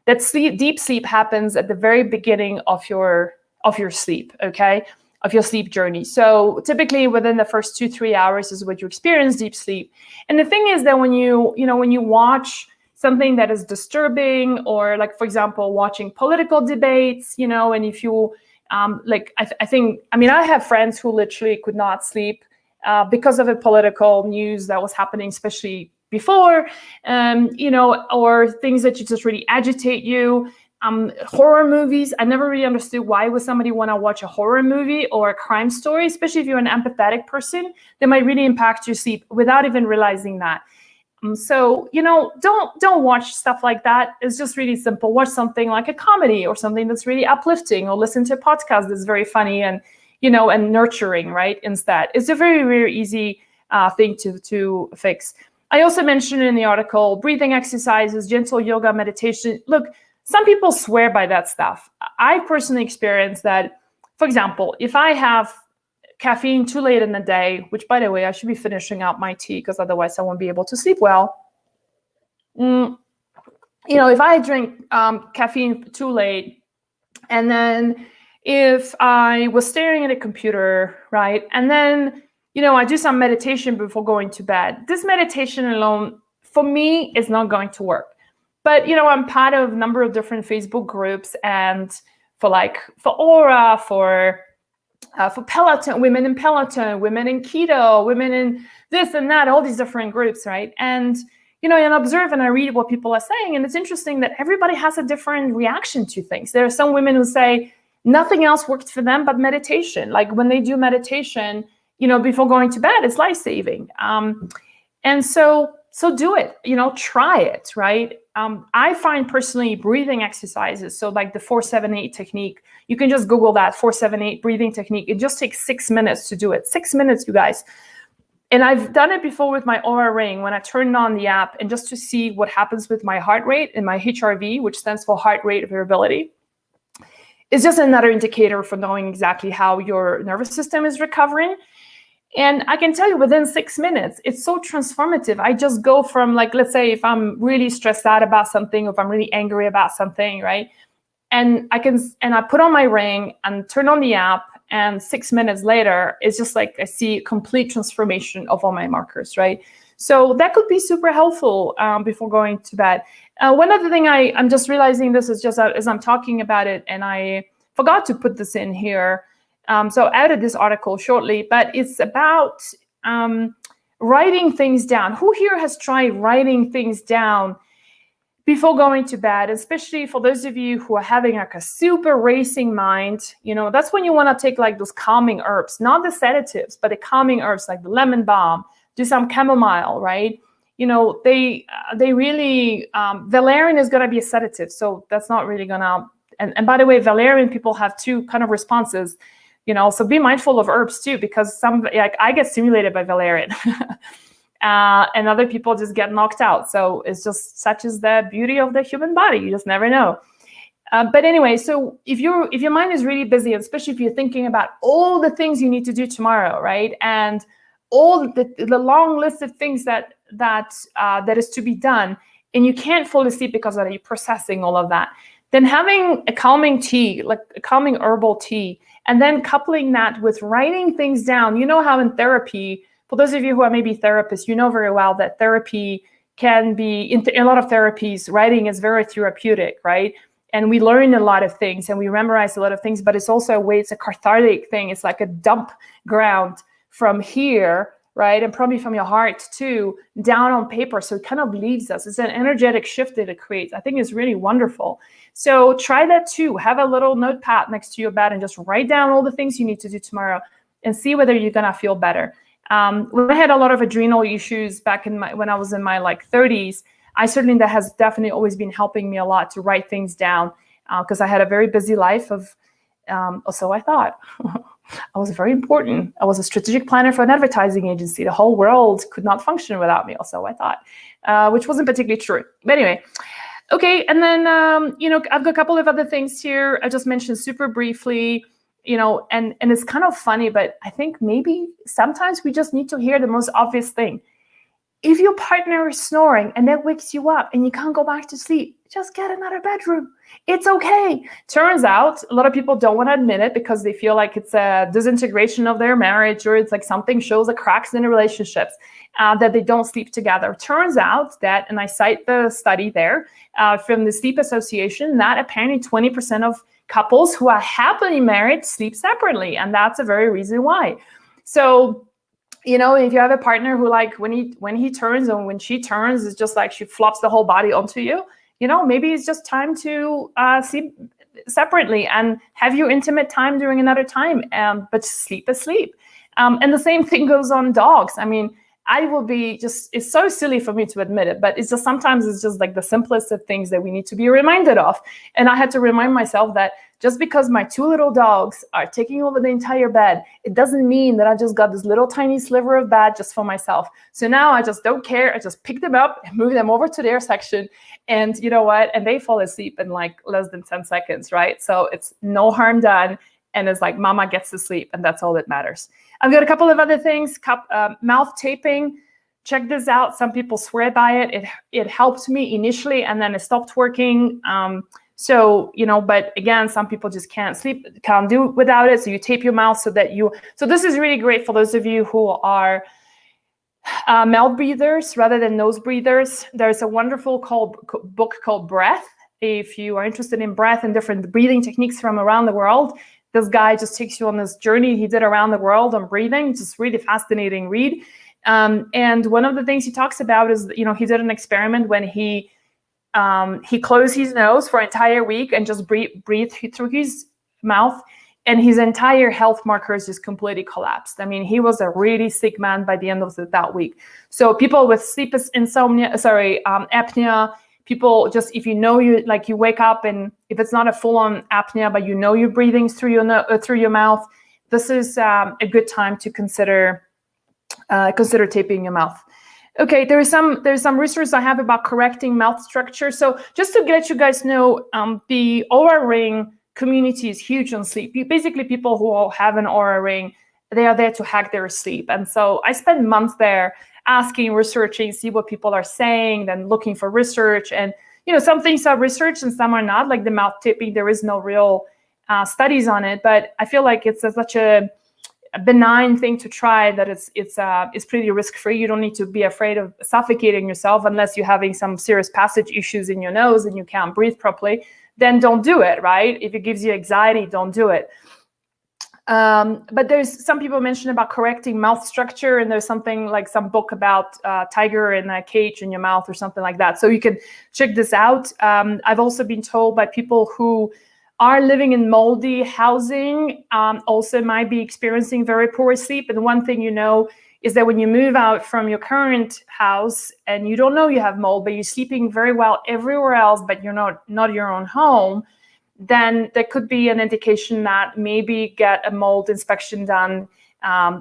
that deep sleep happens at the very beginning of your of your sleep, okay, of your sleep journey. So typically within the first 2-3 hours is what you experience deep sleep. And the thing is that when you watch something that is disturbing, or like, for example, watching political debates, and if you I have friends who literally could not sleep because of a political news that was happening, especially before, or things that just really agitate you. Horror movies, I never really understood why would somebody want to watch a horror movie or a crime story, especially if you're an empathetic person. They might really impact your sleep without even realizing that. So, don't watch stuff like that. It's just really simple. Watch something like a comedy or something that's really uplifting, or listen to a podcast that's very funny and nurturing, right? Instead, it's a very, very easy thing to fix. I also mentioned in the article, breathing exercises, gentle yoga, meditation. Look, some people swear by that stuff. I personally experienced that. For example, if I have caffeine too late in the day, which, by the way, I should be finishing out my tea because otherwise I won't be able to sleep well. If I drink caffeine too late, and then if I was staring at a computer, right, and then I do some meditation before going to bed, this meditation alone for me is not going to work. But I'm part of a number of different Facebook groups, and for Aura, for Peloton, women in Peloton, women in keto, women in this and that, all these different groups, right? And and observe and I read what people are saying, and it's interesting that everybody has a different reaction to things. There are some women who say nothing else works for them but meditation. Like when they do meditation, before going to bed, it's life-saving. And so do it. Try it, right? I find personally breathing exercises, so like the 4-7-8 technique, you can just Google that 4-7-8 breathing technique. It just takes 6 minutes to do it. 6 minutes, you guys. And I've done it before with my Oura Ring when I turned on the app, and just to see what happens with my heart rate and my HRV, which stands for heart rate variability. It's just another indicator for knowing exactly how your nervous system is recovering. And I can tell you within 6 minutes, it's so transformative. I just go from, like, let's say if I'm really stressed out about something, or if I'm really angry about something, right? And I put on my ring and turn on the app, and 6 minutes later, it's just like I see complete transformation of all my markers, right? So that could be super helpful before going to bed. One other thing I'm just realizing, this is just as I'm talking about it, and I forgot to put this in here. So I added this article shortly, but it's about writing things down. Who here has tried writing things down before going to bed, especially for those of you who are having like a super racing mind? That's when you want to take like those calming herbs, not the sedatives, but the calming herbs like the lemon balm, do some chamomile, right? They really, valerian is going to be a sedative. So that's not really going to, and by the way, valerian people have two kind of responses. So be mindful of herbs too, because I get stimulated by valerian and other people just get knocked out. So it's just such as the beauty of the human body. You just never know. But anyway, so if your mind is really busy, especially if you're thinking about all the things you need to do tomorrow, right? And all the long list of things that is to be done, and you can't fall asleep because of you're processing all of that, then having a calming tea, like a calming herbal tea, and then coupling that with writing things down. How in therapy, for those of you who are maybe therapists, very well that therapy can be, in a lot of therapies, writing is very therapeutic, right? And we learn a lot of things and we memorize a lot of things, but it's also a way, it's a cathartic thing. It's like a dump ground from here, right? And probably from your heart too, down on paper. So it kind of leaves us. It's an energetic shift that it creates. I think it's really wonderful. So try that too. Have a little notepad next to your bed and just write down all the things you need to do tomorrow and see whether you're going to feel better. When I had a lot of adrenal issues back when I was in my 30s, that has definitely always been helping me a lot to write things down because I had a very busy life so I thought. I was very important. I was a strategic planner for an advertising agency. The whole world could not function without me, or so I thought, which wasn't particularly true. But anyway, okay. And then, I've got a couple of other things here. I just mentioned super briefly, and it's kind of funny, but I think maybe sometimes we just need to hear the most obvious thing. If your partner is snoring and that wakes you up and you can't go back to sleep, just get another bedroom. It's okay. Turns out a lot of people don't want to admit it because they feel like it's a disintegration of their marriage, or it's like something shows the cracks in the relationships, that they don't sleep together. Turns out that, and I cite the study there from the Sleep Association, that apparently 20% of couples who are happily married sleep separately. And that's a very reason why. So, you know, if you have a partner who, like, when he turns and when she turns, it's just like she flops the whole body onto you, you know, maybe it's just time to sleep separately and have your intimate time during another time, but sleep is sleep. And the same thing goes on dogs. I mean, I will be just, it's so silly for me to admit it, but it's just sometimes it's just like the simplest of things that we need to be reminded of. And I had to remind myself that just because my 2 little dogs are taking over the entire bed, it doesn't mean that I just got this little tiny sliver of bed just for myself. So now I just don't care. I just pick them up and move them over to their section. And you know what? And they fall asleep in like less than 10 seconds, right? So it's no harm done. And it's like mama gets to sleep, and that's all that matters. I've got a couple of other things. Mouth taping. Check this out. Some people swear by it. It helped me initially, and then it stopped working. So, you know, but again, some people just can't sleep, can't do without it. So you tape your mouth so that so this is really great for those of you who are mouth breathers rather than nose breathers. There's a wonderful book called Breath. If you are interested in breath and different breathing techniques from around the world, this guy just takes you on this journey he did around the world on breathing. It's just really fascinating read. And one of the things he talks about is, you know, he did an experiment when he closed his nose for an entire week and just breathed through his mouth, and his entire health markers just completely collapsed. I mean, he was a really sick man by the end of that week. So people with apnea, people just, if you know you wake up and if it's not a full-on apnea, but you know you're breathing through your mouth, this is a good time to consider taping your mouth. Okay, there's some research I have about correcting mouth structure. So just to let you guys know, the Oura Ring community is huge on sleep. Basically, people who have an Oura Ring, they are there to hack their sleep. And so I spend months there asking, researching, see what people are saying, then looking for research. And, you know, some things are researched and some are not, like the mouth taping. There is no real studies on it, but I feel like it's such a benign thing to try that it's pretty risk-free. You don't need to be afraid of suffocating yourself unless you're having some serious passage issues in your nose and you can't breathe properly. Then don't do it, right? If it gives you anxiety, don't do it. But there's some people mention about correcting mouth structure, and there's something like some book about tiger in a cage in your mouth or something like that. So you can check this out. I've also been told by people who are living in moldy housing also might be experiencing very poor sleep. And one thing you know is that when you move out from your current house and you don't know you have mold, but you're sleeping very well everywhere else, but you're not your own home, then there could be an indication that maybe get a mold inspection done.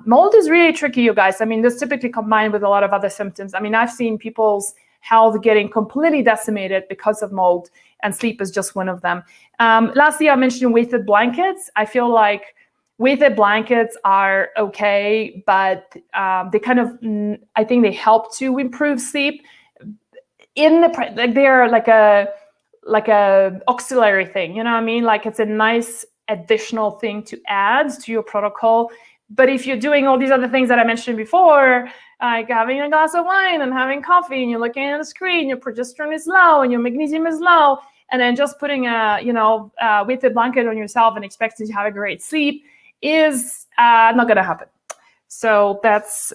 Mold is really tricky, you guys. I mean, this typically combined with a lot of other symptoms. I mean, I've seen people's health getting completely decimated because of mold, and sleep is just one of them. Lastly, I mentioned weighted blankets. I feel like weighted blankets are okay, but they kind of, I think they help to improve sleep. They're like a auxiliary thing, you know what I mean? Like it's a nice additional thing to add to your protocol. But if you're doing all these other things that I mentioned before, like having a glass of wine and having coffee, and you're looking at the screen, your progesterone is low and your magnesium is low, and then just putting a weighted blanket on yourself and expecting to have a great sleep is not going to happen. So that's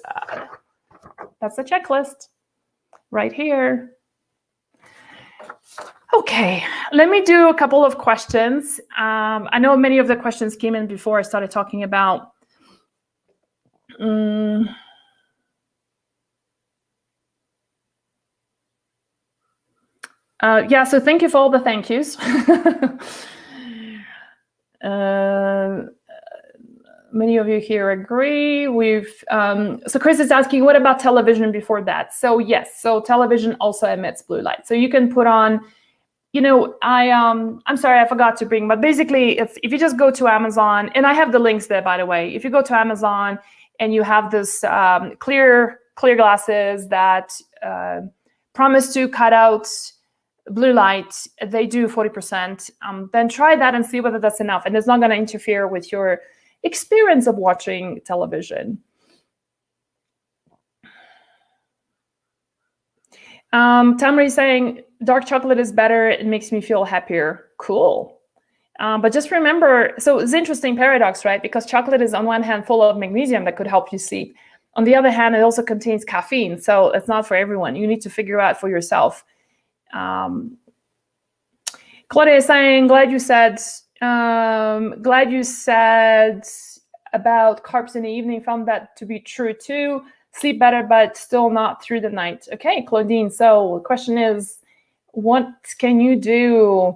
the checklist right here. Okay, let me do a couple of questions. I know many of the questions came in before I started talking about. Yeah, so thank you for all the thank yous. Many of you here agree. So Chris is asking, what about television before that? So yes, so television also emits blue light. So you can put on, you know, I'm sorry, I forgot to bring, but basically if you just go to Amazon, and I have the links there, by the way. If you go to Amazon and you have this clear clear glasses that promise to cut out blue light, they do 40%. Then try that and see whether that's enough. And it's not going to interfere with your experience of watching television. Tamara is saying, dark chocolate is better. It makes me feel happier. Cool. But just remember, so it's an interesting paradox, right? Because chocolate is on one hand full of magnesium that could help you sleep. On the other hand, it also contains caffeine. So it's not for everyone. You need to figure out for yourself. Claudia is saying, glad you said about carbs in the evening. Found that to be true too. Sleep better, but still not through the night. Okay, Claudine. So the question is, what can you do?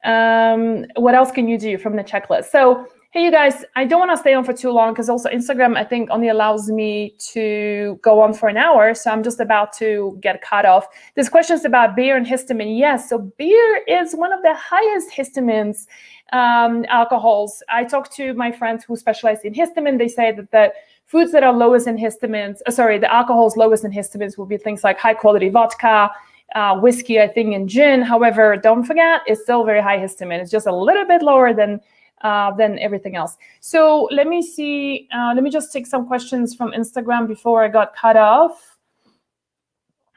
What else can you do from the checklist? So, hey, you guys, I don't want to stay on for too long because also Instagram, I think, only allows me to go on for an hour. So I'm just about to get cut off. There's questions about beer and histamine. Yes, so beer is one of the highest histamines alcohols. I talked to my friends who specialize in histamine. They say that the foods that are lowest in histamines, the alcohols lowest in histamines will be things like high quality vodka, whiskey, I think, and gin. However, don't forget, it's still very high histamine. It's just a little bit lower than everything else. So let me see. Let me just take some questions from Instagram before I got cut off.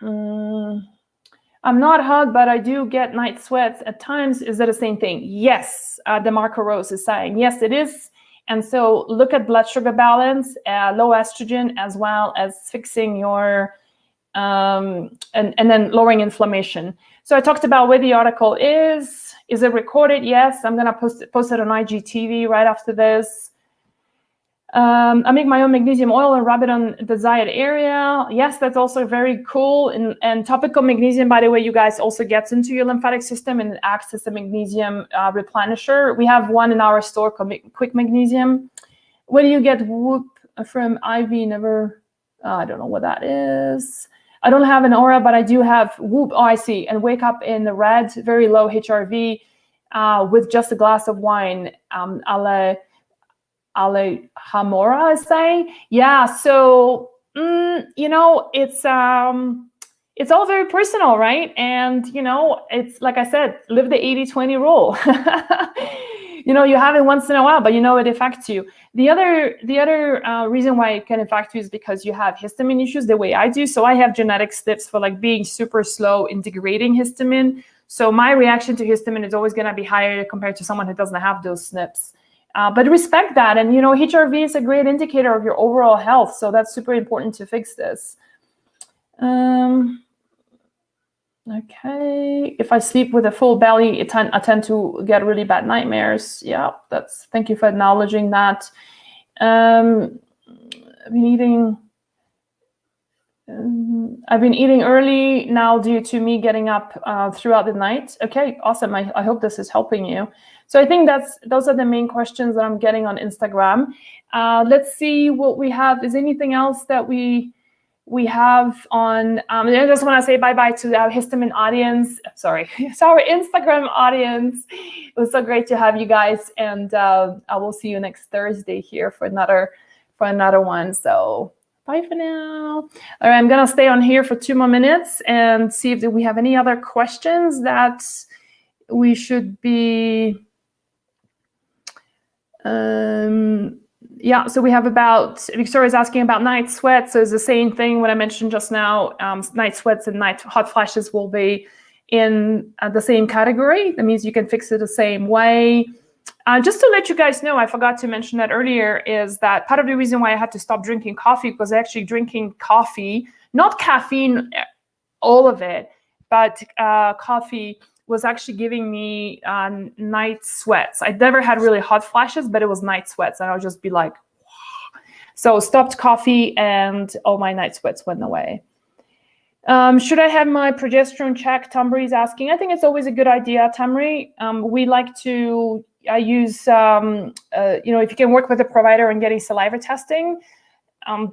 I'm not hot, but I do get night sweats at times. Is that the same thing? Yes, DeMarco Rose is saying, yes, it is. And so look at blood sugar balance, low estrogen, as well as fixing your, and then lowering inflammation. So I talked about where the article is. Is it recorded? Yes, I'm going to post it on IGTV right after this. I make my own magnesium oil and rub it on the desired area. Yes, that's also very cool. And topical magnesium, by the way, you guys, also gets into your lymphatic system and acts as a magnesium replenisher. We have one in our store called Quick Magnesium. Where do you get Whoop from IV? Never, I don't know what that is. I don't have an aura, but I do have Whoop. Oh, I see. And wake up in the red, very low HRV with just a glass of wine. Alejandra, I say. Yeah, so, it's all very personal, right? And, it's like I said, live the 80-20 rule. You have it once in a while, but it affects you. The other reason why it can affect you is because you have histamine issues the way I do. So I have genetic SNPs for being super slow in degrading histamine. So my reaction to histamine is always going to be higher compared to someone who doesn't have those SNPs. But respect that. And, HRV is a great indicator of your overall health. So that's super important to fix this. Okay. If I sleep with a full belly, I tend to get really bad nightmares. Yeah, thank you for acknowledging that. I've been eating early now due to me getting up throughout the night. Okay, awesome. I hope this is helping you. So I think those are the main questions that I'm getting on Instagram. Let's see what we have. Is anything else that we have on? I just want to say bye-bye to our histamine audience. Sorry, it's our Instagram audience. It was so great to have you guys, and I will see you next Thursday here for another one. So bye for now. All right, I'm gonna stay on here for 2 more minutes and see if we have any other questions that we should be. Yeah, so we have Victoria's asking about night sweats. So it's the same thing what I mentioned just now. Night sweats and night hot flashes will be in the same category. That means you can fix it the same way. Just to let you guys know, I forgot to mention that earlier, is that part of the reason why I had to stop drinking coffee was actually drinking coffee, not caffeine, all of it, but coffee was actually giving me night sweats. I never had really hot flashes, but it was night sweats. And I would just be like, wow. So stopped coffee and all my night sweats went away. Should I have my progesterone checked? Tamri is asking. I think it's always a good idea, Tamri. We like to use, if you can work with a provider and getting saliva testing,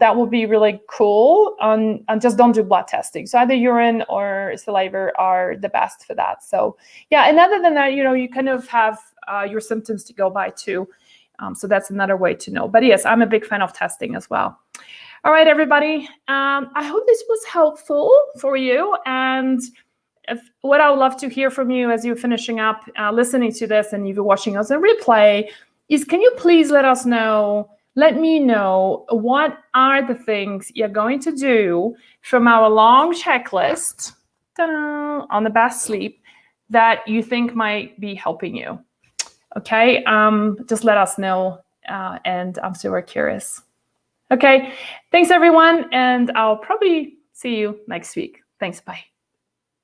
that would be really cool. And just don't do blood testing. So either urine or saliva are the best for that. So yeah, and other than that, you kind of have your symptoms to go by too. So that's another way to know. But yes, I'm a big fan of testing as well. All right, everybody. I hope this was helpful for you. And what I would love to hear from you as you're finishing up listening to this and you're watching us on replay is, can you please let me know what are the things you're going to do from our long checklist on the best sleep that you think might be helping you. Okay, just let us know, and I'm super curious. Okay, thanks everyone, and I'll probably see you next week. Thanks, bye.